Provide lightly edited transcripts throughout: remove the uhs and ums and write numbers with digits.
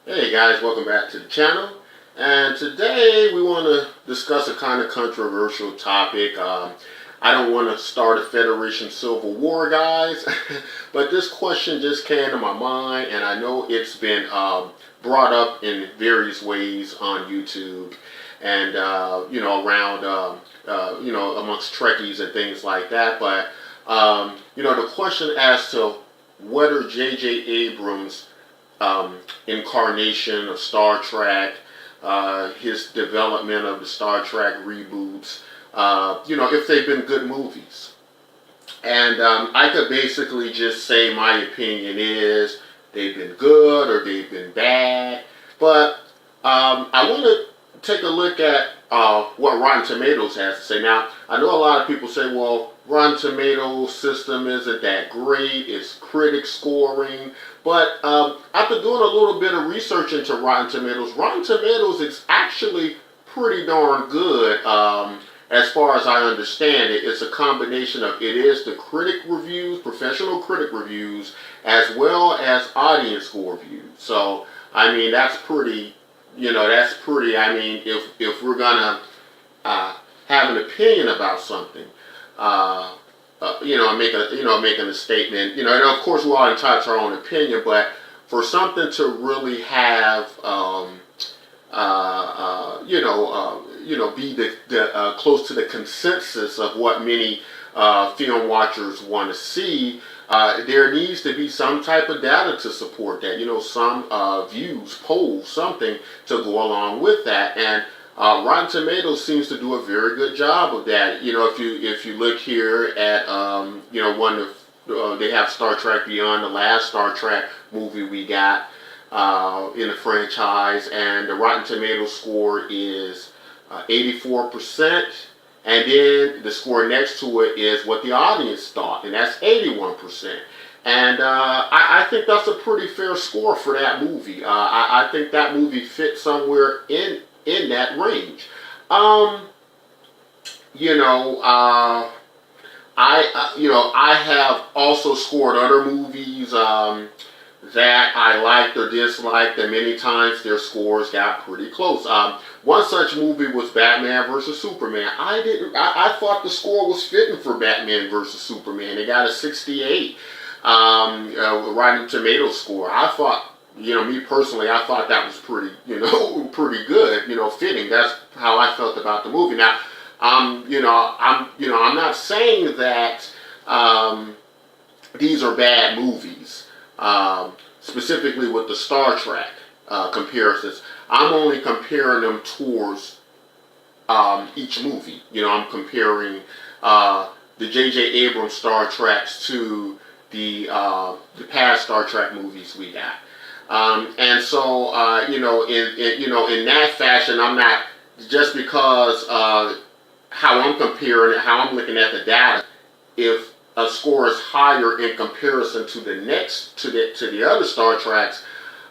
Hey guys, welcome back to the channel. And today we want to discuss a kind of controversial topic. I don't want to start a Federation Civil War, guys, but this question just came to my mind, and I know it's been brought up in various ways on YouTube and around amongst Trekkies and things like that. But the question as to whether J.J. Abrams incarnation of Star Trek, his development of the Star Trek reboots, if they've been good movies. And I could basically just say my opinion is they've been good or they've been bad. But I want to take a look at what Rotten Tomatoes has to say. Now, I know a lot of people say, well, Rotten Tomatoes system isn't that great. It's critic scoring. But after doing a little bit of research into Rotten Tomatoes is actually pretty darn good as far as I understand it. It's a combination of, it is the critic reviews, professional critic reviews, as well as audience score reviews. So, I mean, that's pretty, I mean, if we're going to have an opinion about something, making a statement, and of course we're all entitled to our own opinion, but for something to really have, be the close to the consensus of what many film watchers want to see, there needs to be some type of data to support that, some views, polls, something to go along with that. And Rotten Tomatoes seems to do a very good job of that. If you look here at one of they have Star Trek Beyond, the last Star Trek movie we got in the franchise, and the Rotten Tomatoes score is 84%, and then the score next to it is what the audience thought, and that's 81%. And I think that's a pretty fair score for that movie. I think that movie fits somewhere in that range. I have also scored other movies that I liked or disliked, and many times their scores got pretty close. One such movie was Batman versus Superman. I thought the score was fitting for Batman versus Superman. They got a 68 Rotten Tomatoes score. I thought, me personally, I thought that was pretty, pretty good, fitting. That's how I felt about the movie. Now, I'm not saying that these are bad movies, specifically with the Star Trek comparisons. I'm only comparing them towards each movie. I'm comparing the J.J. Abrams Star Treks to the past Star Trek movies we got. And so, in that fashion, I'm not, just because how I'm comparing it, how I'm looking at the data, if a score is higher in comparison to the other Star Treks,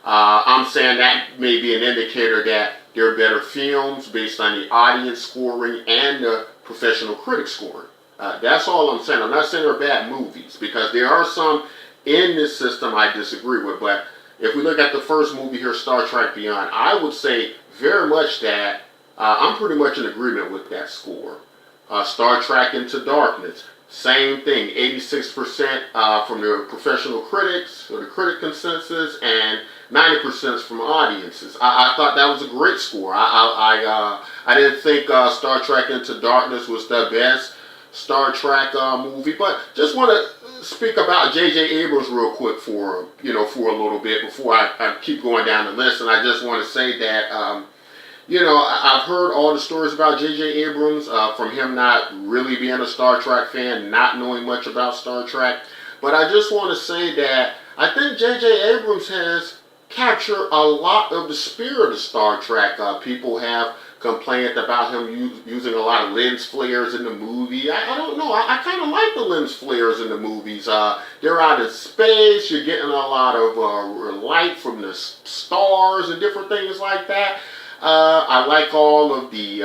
I'm saying that may be an indicator that they're better films based on the audience scoring and the professional critic scoring. That's all I'm saying. I'm not saying they're bad movies, because there are some in this system I disagree with, but if we look at the first movie here, Star Trek Beyond, I would say very much that I'm pretty much in agreement with that score. Star Trek Into Darkness, same thing, 86% from the professional critics, or the critic consensus, and 90% from audiences. I thought that was a great score. I didn't think Star Trek Into Darkness was the best Star Trek movie, but just want to speak about J.J. Abrams real quick for a little bit before I keep going down the list. And I just want to say that I've heard all the stories about J.J. Abrams, from him not really being a Star Trek fan, not knowing much about Star Trek. But I just want to say that I think J.J. Abrams has captured a lot of the spirit of Star Trek. People have complained about him using a lot of lens flares in the movie. I don't know. I kind of like the lens flares in the movies. They're out in space. You're getting a lot of light from the stars and different things like that. I like all of the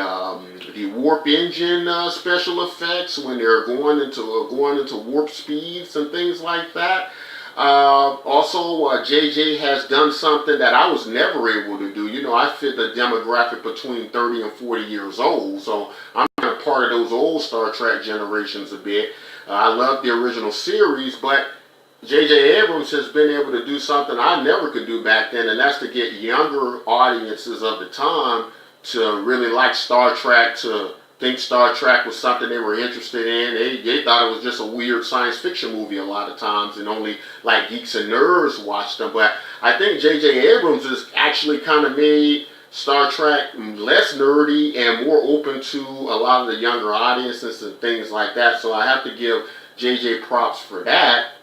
warp engine special effects when they're going into warp speeds and things like that. Also, JJ has done something that I was never able to do. You know, I fit the demographic between 30 and 40 years old, so I'm kind of part of those old Star Trek generations a bit. I love the original series, but J.J. Abrams has been able to do something I never could do back then, and that's to get younger audiences of the time to really like Star Trek, to think Star Trek was something they were interested in. They thought it was just a weird science fiction movie a lot of times, and only like geeks and nerds watched them. But I think J.J. Abrams has actually kind of made Star Trek less nerdy and more open to a lot of the younger audiences and things like that. So I have to give J.J. props for that.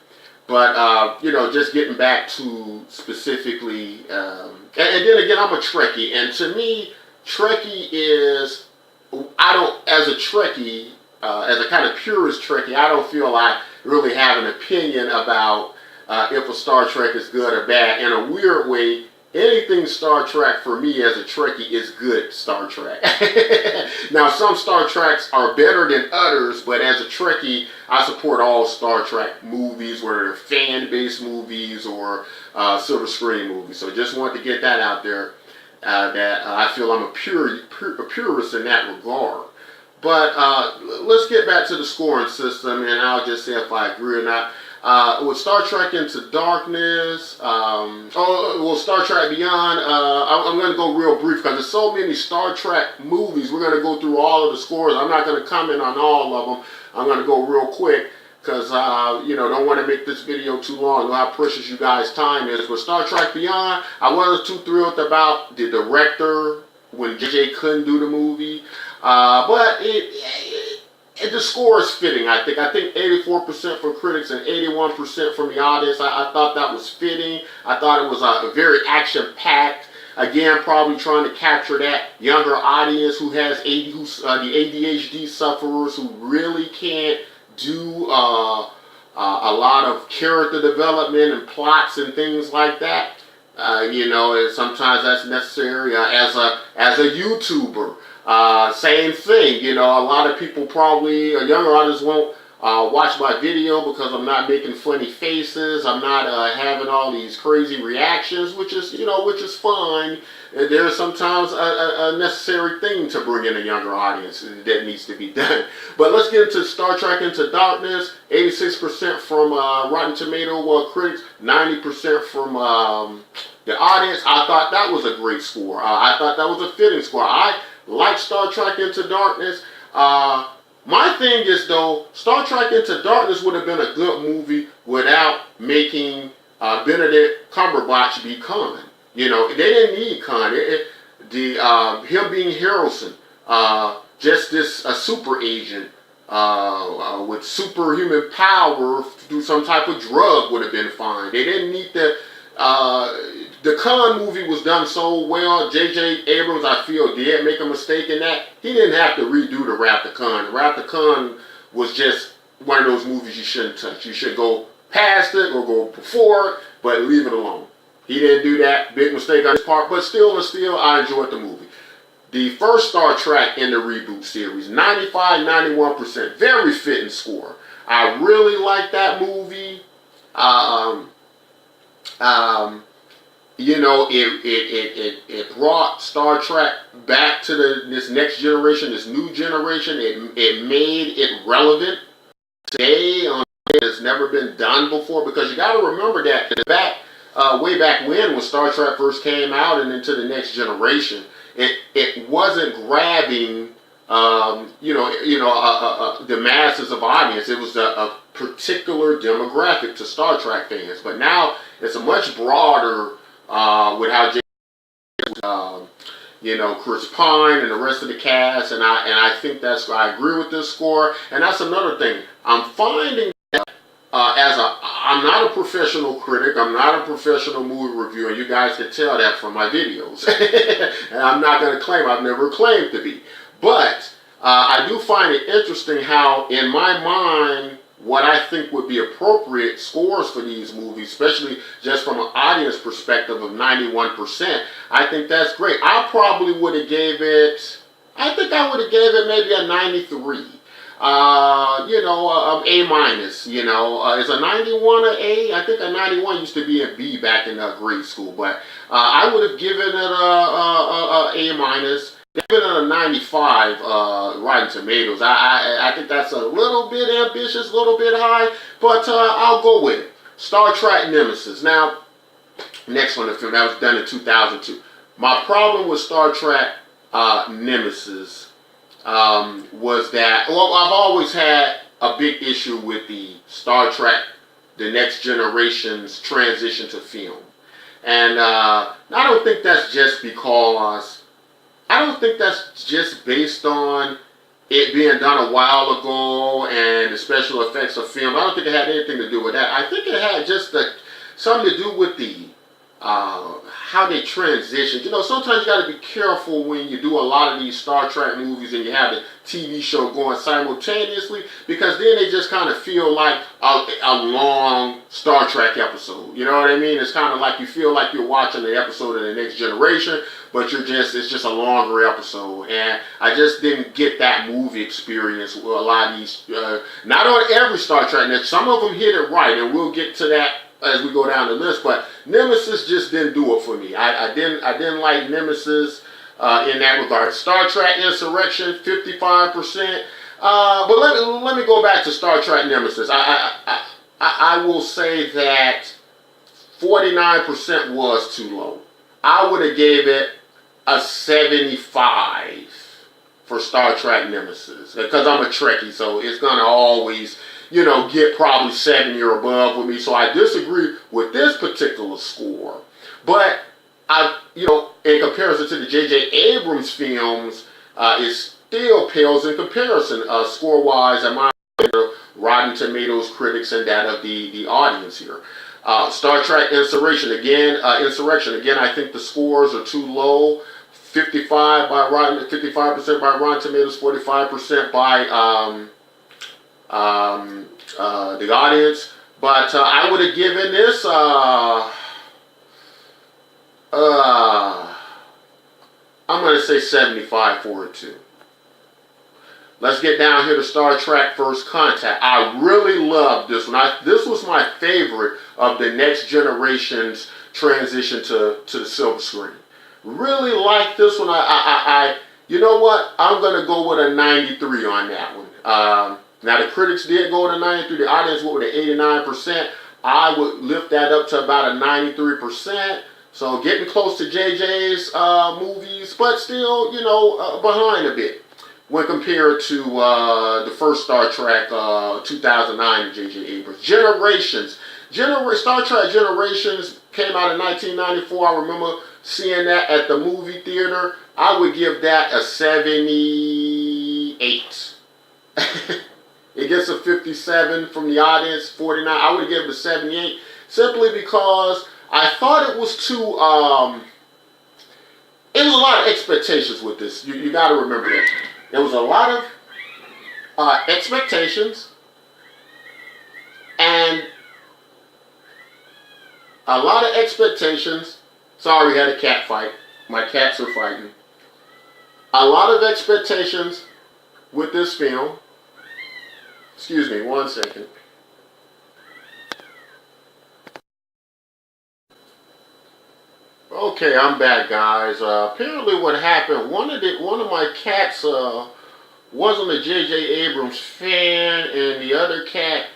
But, you know, just getting back to specifically, and then again, I'm a Trekkie, and to me, Trekkie is, as a Trekkie, as a kind of purist Trekkie, I don't feel I really have an opinion about if a Star Trek is good or bad. In a weird way, anything Star Trek for me as a Trekkie is good Star Trek. Now, some Star Treks are better than others, but as a Trekkie, I support all Star Trek movies, whether they're fan-based movies or silver screen movies. So just wanted to get that out there, that I feel I'm a purist in that regard. But let's get back to the scoring system, and I'll just say if I agree or not. With Star Trek Into Darkness, Star Trek Beyond, I'm going to go real brief because there's so many Star Trek movies. We're going to go through all of the scores. I'm not going to comment on all of them. I'm going to go real quick because, don't want to make this video too long. I know how precious you guys' time is. With Star Trek Beyond, I wasn't too thrilled about the director when JJ couldn't do the movie. But the score is fitting, I think. I think 84% from critics and 81% from the audience. I thought that was fitting. I thought it was very action-packed. Again, probably trying to capture that younger audience who has the ADHD sufferers who really can't do a lot of character development and plots and things like that. Sometimes that's necessary as a YouTuber. Same thing, a lot of people probably, younger audience won't watch my video because I'm not making funny faces. I'm not having all these crazy reactions, which is fine. There's sometimes a necessary thing to bring in a younger audience that needs to be done. But let's get into Star Trek Into Darkness. 86% from Rotten Tomato critics, 90% from the audience. I thought that was a great score. I thought that was a fitting score. I like Star Trek Into Darkness. My thing is, though, Star Trek Into Darkness would have been a good movie without making Benedict Cumberbatch be Khan. They didn't need Khan. Him being Harrelson, just this super agent with superhuman power through some type of drug would have been fine. They didn't need the Khan movie was done so well. J.J. Abrams, I feel, did make a mistake in that. He didn't have to redo the Wrath of Khan. Wrath of Khan was just one of those movies you shouldn't touch. You should go past it or go before it, but leave it alone. He didn't do that. Big mistake on his part, but still, I enjoyed the movie. The first Star Trek in the reboot series, 95, 91%. Very fitting score. I really like that movie. It brought Star Trek back to this next generation, this new generation. It made it relevant today on it's never been done before, because you got to remember that way back when Star Trek first came out and into the next generation, it wasn't grabbing the masses of audience. It was a particular demographic to Star Trek fans, but now it's a much broader with how Chris Pine and the rest of the cast, and I think I agree with this score. And that's another thing. I'm finding that I'm not a professional critic, I'm not a professional movie reviewer, and you guys can tell that from my videos. And I'm not going to claim, I've never claimed to be. But I do find it interesting how, in my mind, what I think would be appropriate scores for these movies, especially just from an audience perspective of 91%, I think that's great. I probably would have gave it, maybe a 93. A minus. Is a 91 an A? I think a 91 used to be a B back in grade school, but I would have given it a A minus. Give it a 95 Rotten Tomatoes. I think that's a little bit ambitious, a little bit high, but I'll go with it. Star Trek Nemesis. Now, next one, the film that was done in 2002. My problem with Star Trek Nemesis was that, well, I've always had a big issue with the Star Trek, The Next Generation's transition to film. And I don't think that's just because, I don't think that's just based on it being done a while ago and the special effects of film. I don't think it had anything to do with that. I think it had just something to do with the how they transition. Sometimes you got to be careful when you do a lot of these Star Trek movies and you have the TV show going simultaneously, because then they just kind of feel like a long Star Trek episode. You know what I mean? It's kind of like you feel like you're watching the episode of The Next Generation, but it's just a longer episode. And I just didn't get that movie experience with a lot of these, not on every Star Trek. Now, some of them hit it right, and we'll get to that as we go down the list, but Nemesis just didn't do it for me. I didn't like Nemesis in that regard. Star Trek Insurrection, 55%. But let me go back to Star Trek Nemesis. I will say that 49% was too low. I would have gave it a 75 for Star Trek Nemesis, because I'm a Trekkie, so it's gonna always get probably 70 or above with me. So I disagree with this particular score. But in comparison to the J.J. Abrams films, it still pales in comparison, score-wise, and my Rotten Tomatoes critics and that of the audience here. Star Trek Insurrection again. I think the scores are too low. 55% by Rotten Tomatoes, 45% by the audience, but I would have given this I'm going to say 75 for it too. Let's get down here to Star Trek First Contact. I really loved this one. This was my favorite of the Next Generation's transition to the silver screen. Really liked this one. You know what? I'm going to go with a 93 on that one. Now, the critics did go to 93. The audience went with an 89%. I would lift that up to about a 93%. So getting close to JJ's movies, but still, behind a bit when compared to the first Star Trek, 2009, J.J. Abrams. Star Trek Generations came out in 1994. I remember seeing that at the movie theater. I would give that a 78. It gets a 57 from the audience, 49. I would give it a 78 simply because I thought it was too, it was a lot of expectations with this. You got to remember that. There was a lot of expectations and a lot of expectations. Sorry, we had a cat fight. My cats are fighting. A lot of expectations with this film. Excuse me, 1 second. Okay, I'm back, guys. Apparently, what happened? One of my cats wasn't a J.J. Abrams fan, and the other cat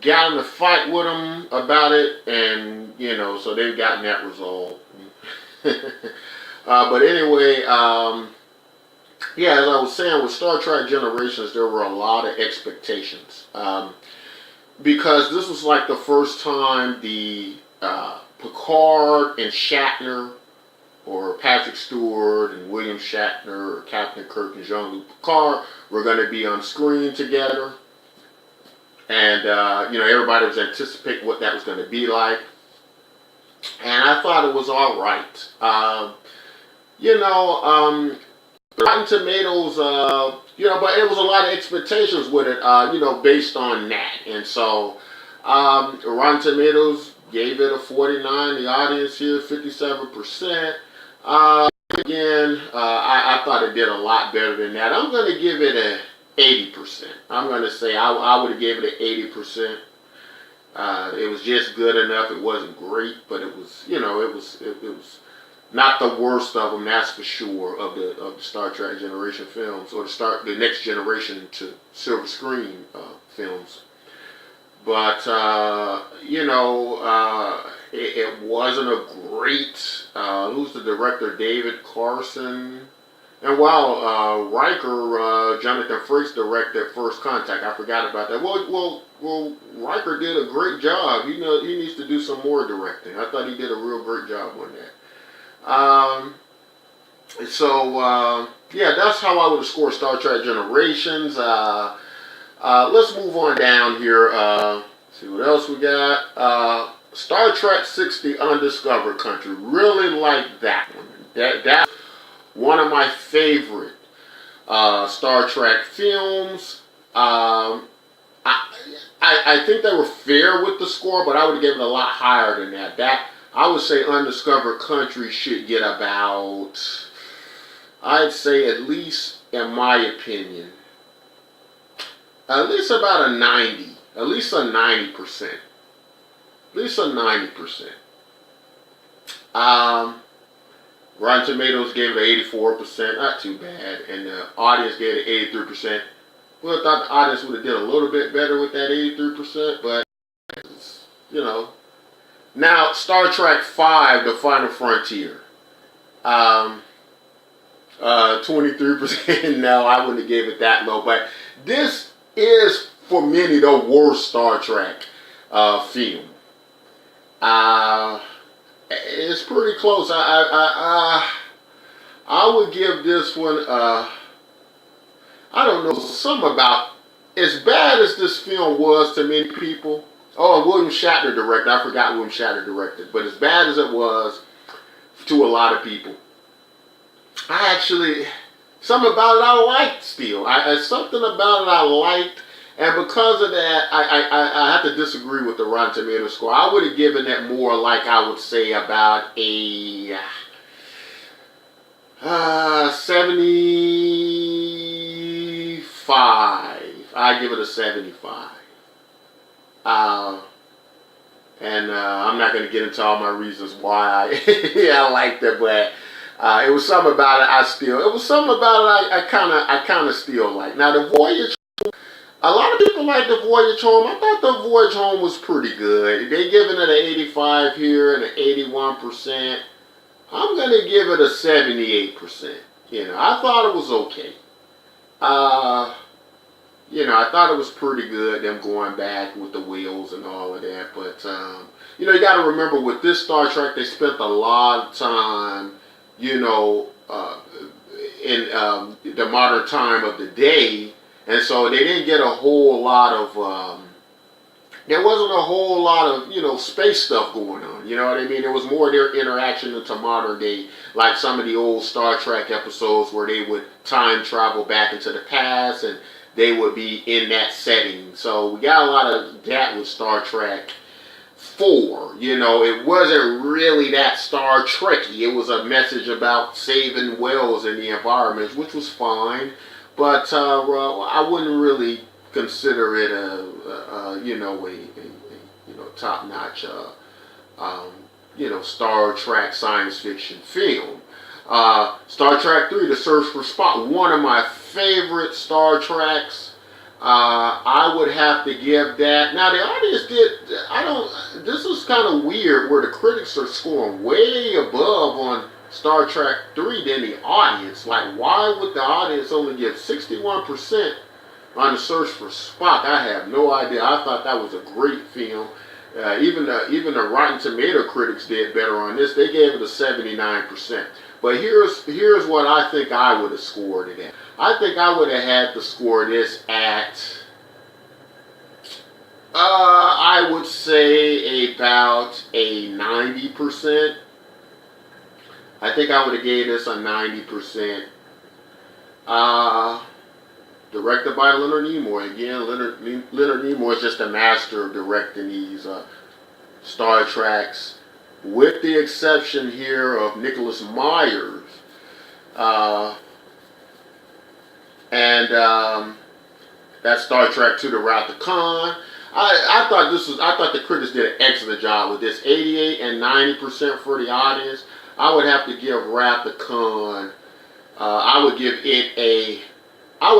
got in a fight with him about it, and so they've gotten that resolved. But anyway, yeah, as I was saying, with Star Trek Generations, there were a lot of expectations. Because this was like the first time the Picard and Shatner, or Patrick Stewart and William Shatner, or Captain Kirk and Jean-Luc Picard were going to be on screen together. And, everybody was anticipating what that was going to be like. And I thought it was all right. Rotten Tomatoes, but it was a lot of expectations with it, based on that. And so, Rotten Tomatoes gave it a 49. The audience here, 57%. I thought it did a lot better than that. I'm going to give it 80%. I'm going to say I would have given it 80%. It was just good enough. It wasn't great, but it was, it was not the worst of them, that's for sure, of the Star Trek Generation films, or the next generation to silver screen films. But it wasn't a great. Who's the director? David Carson. And while Riker, Jonathan Frakes directed First Contact, I forgot about that. Well, Riker did a great job. He needs to do some more directing. I thought he did a real great job on that. Yeah, that's how I would have scored Star Trek Generations. Let's move on down here. See what else we got. Star Trek 6: The Undiscovered Country. Really like that one. That's one of my favorite Star Trek films. I think they were fair with the score, but I would have given it a lot higher than that. I would say Undiscovered Country should get about, I'd say at least, in my opinion, at least about a 90. At least a 90%. At least a 90%. Rotten Tomatoes gave it 84%, not too bad, and the audience gave it 83%. Well, I thought the audience would have did a little bit better with that 83%, but Now, Star Trek V: The Final Frontier. 23%. No, I wouldn't have gave it that low, but this is for many the worst Star Trek film. It's pretty close. I would give this one. I don't know, something about, as bad as this film was to many people. Oh, and William Shatner directed. I forgot William Shatner directed, but as bad as it was to a lot of people, something about it I liked still. Something about it I liked. And because of that, I have to disagree with the Rotten Tomatoes score. I would have given it more, like I would say about a 75. I give it a 75. I'm not going to get into all my reasons why I liked it, but it was something about it I kind of still like. Now, the Voyage, a lot of people like the Voyage Home. I thought the Voyage Home was pretty good. They giving it an 85 here and an 81%. I'm going to give it a 78%. I thought it was okay. I thought it was pretty good, them going back with the wheels and all of that. But, you got to remember with this Star Trek, they spent a lot of time, in the modern time of the day. And so they didn't get a whole lot of, there wasn't a whole lot of, space stuff going on. You know what I mean? It was more their interaction into modern day, like some of the old Star Trek episodes where they would time travel back into the past and they would be in that setting. So we got a lot of that with Star Trek 4. It wasn't really that Star Trekky. It was a message about saving whales in the environment, which was fine. But I wouldn't really consider it a top-notch Star Trek science fiction film. Star Trek 3: The Search for Spock, one of my favorite Star Treks. I would have to give that. Now the audience this is kind of weird where the critics are scoring way above on Star Trek 3 than the audience. Like, why would the audience only give 61% on The Search for Spock? I have no idea. I thought that was a great film. Even the Rotten Tomato critics did better on this. They gave it a 79%. But here's what I think I would have scored it at. I think I would have had to score this at, I would say about a 90%. I think I would have gave this a 90%. Directed by Leonard Nimoy. Again, Leonard Nimoy is just a master of directing these Star Treks, with the exception here of Nicholas Myers. That Star Trek II: The Wrath of Khan. I thought the critics did an excellent job with this. 88 and 90% for the audience. I would have to give Wrath of Khan. I would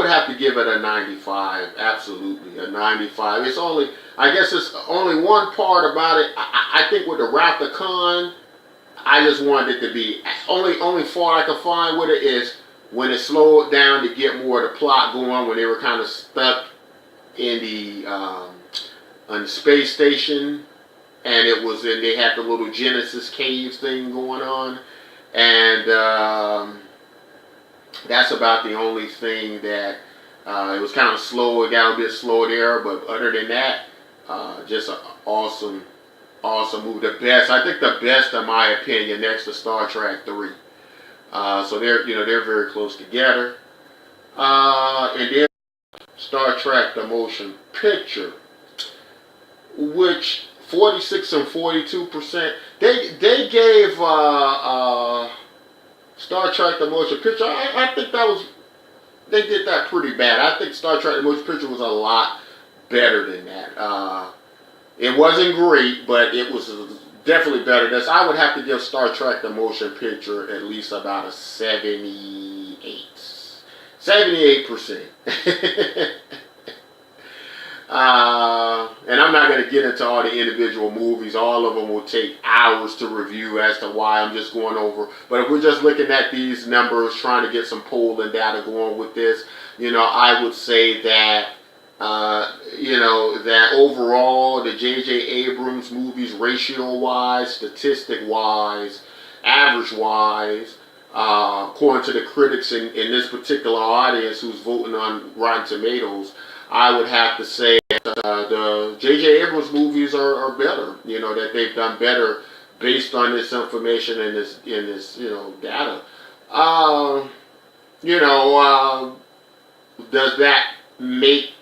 have to give it a 95. Absolutely, a 95. I guess it's only one part about it. I think with the Wrath of Khan, I just wanted it to be only fault I could find with it is when it slowed down to get more of the plot going, when they were kind of stuck in the on the space station, and they had the little Genesis caves thing going on, and that's about the only thing that it was kind of slow. It got a bit slow there, but other than that, just an awesome movie. I think the best in my opinion, next to Star Trek 3. So they're very close together. And then Star Trek the motion picture, which 46 and 42%. They gave Star Trek the motion picture. I think they did that pretty bad. I think Star Trek the motion picture was a lot better than that. It wasn't great, but it was definitely better than this. I would have to give Star Trek the motion picture at least about a 78. 78%. And I'm not going to get into all the individual movies. All of them will take hours to review as to why. I'm just going over. But if we're just looking at these numbers, trying to get some polling data going with this, I would say that, that overall, the J.J. Abrams movies, ratio-wise, statistic-wise, average-wise, according to the critics in this particular audience who's voting on Rotten Tomatoes, I would have to say that the J.J. Abrams movies are better. That they've done better based on this information and this data. Does that make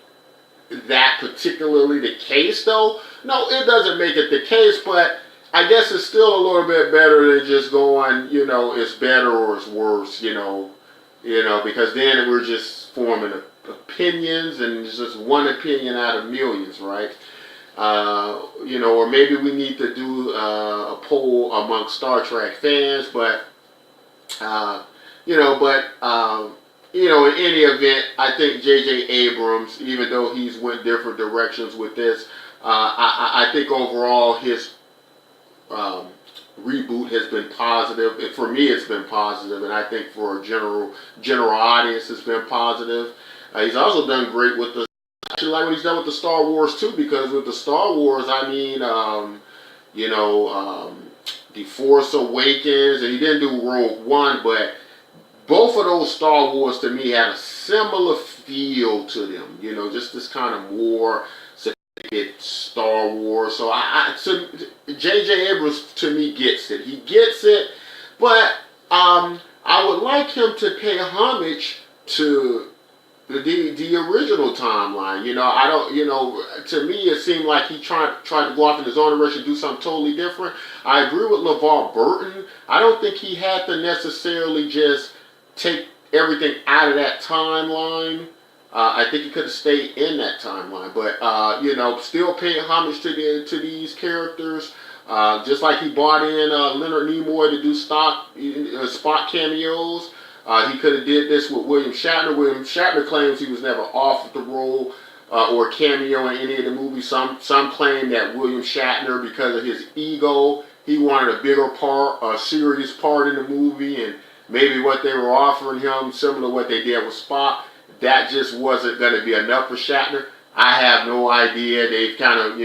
that particularly the case, though? No, it doesn't make it the case, but I guess it's still a little bit better than just going, it's better or it's worse, because then we're just forming opinions, and it's just one opinion out of millions, right? Or maybe we need to do a poll amongst Star Trek fans, but in any event, I think J.J. Abrams, even though he's went different directions with this, I think overall his reboot has been positive. For me, it's been positive, and I think for a general audience, it's been positive. He's also done great with the, actually like what he's done with the Star Wars too, because with the Star Wars, the Force Awakens, and he didn't do Rogue One, but both of those Star Wars to me had a similar feel to them, just this kind of more Star Wars. So J.J. Abrams to me gets it. He gets it, but I would like him to pay homage to the original timeline. I don't. To me, it seemed like he tried to go off in his own direction, do something totally different. I agree with LeVar Burton. I don't think he had to necessarily just take everything out of that timeline. I think he could have stayed in that timeline, but still paying homage to these characters. Just like he brought in Leonard Nimoy to do Spock cameos. He could have did this with William Shatner. William Shatner claims he was never offered the role or cameo in any of the movies. Some claim that William Shatner, because of his ego, he wanted a bigger part, a serious part in the movie, and maybe what they were offering him, similar to what they did with Spock, that just wasn't going to be enough for Shatner. I have no idea. They've kind of,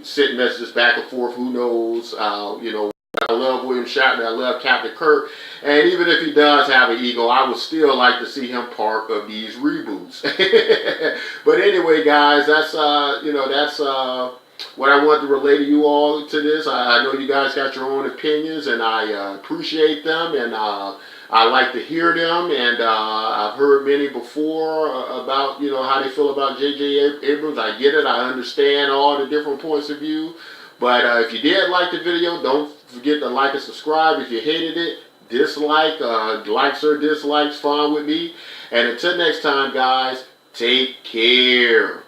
sent messages back and forth. Who knows? I love William Shatner. I love Captain Kirk. And even if he does have an ego, I would still like to see him part of these reboots. But anyway, guys, that's what I want to relay to you all to this. I know you guys got your own opinions, and I appreciate them, and I like to hear them, and I've heard many before about, how they feel about J.J. Abrams. I get it. I understand all the different points of view. But if you did like the video, don't forget to like and subscribe. If you hated it, dislike. Likes or dislikes, fine with me. And until next time, guys, Take care.